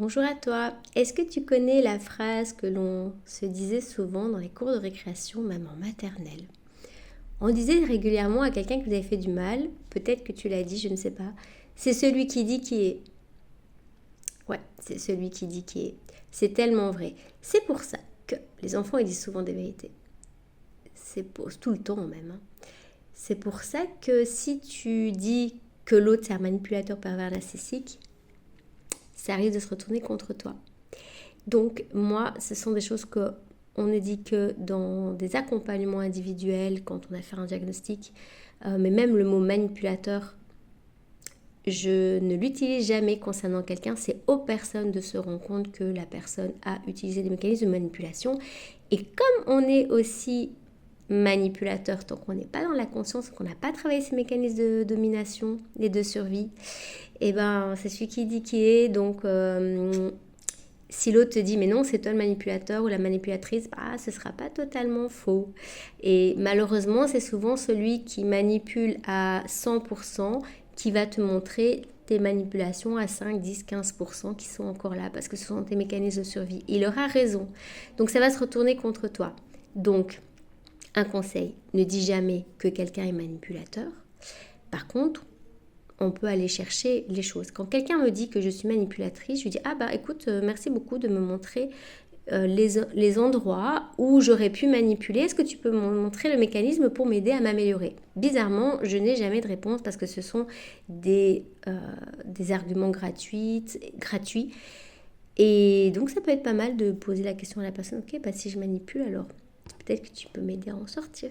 Bonjour à toi. Est-ce que tu connais la phrase que l'on se disait souvent dans les cours de récréation, même en maternelle? On disait régulièrement à quelqu'un qui vous avait fait du mal, peut-être que tu l'as dit, je ne sais pas. C'est celui qui dit qui est. Ouais, c'est celui qui dit qui est. C'est tellement vrai. C'est pour ça que les enfants ils disent souvent des vérités. C'est pour tout le temps même, hein. C'est pour ça que si tu dis que l'autre c'est un manipulateur pervers narcissique, ça risque de se retourner contre toi. Donc moi, ce sont des choses que on ne dit que dans des accompagnements individuels, quand on a fait un diagnostic, mais même le mot manipulateur, je ne l'utilise jamais concernant quelqu'un. C'est aux personnes de se rendre compte que la personne a utilisé des mécanismes de manipulation. Et comme on est aussi manipulateur tant qu'on n'est pas dans la conscience, qu'on n'a pas travaillé ces mécanismes de domination et de survie, et ben c'est celui qui dit qui est. Donc si l'autre te dit mais non c'est toi le manipulateur ou la manipulatrice, bah ce sera pas totalement faux. Et malheureusement c'est souvent celui qui manipule à 100% qui va te montrer tes manipulations à 5, 10, 15% qui sont encore là parce que ce sont tes mécanismes de survie. Il aura raison. Donc ça va se retourner contre toi. Donc un conseil, ne dis jamais que quelqu'un est manipulateur. Par contre, on peut aller chercher les choses. Quand quelqu'un me dit que je suis manipulatrice, je lui dis ah bah écoute, merci beaucoup de me montrer les endroits où j'aurais pu manipuler. Est-ce que tu peux me montrer le mécanisme pour m'aider à m'améliorer? Bizarrement, je n'ai jamais de réponse parce que ce sont des arguments gratuits. Et donc ça peut être pas mal de poser la question à la personne, ok, bah si je manipule alors peut-être que tu peux m'aider à en sortir.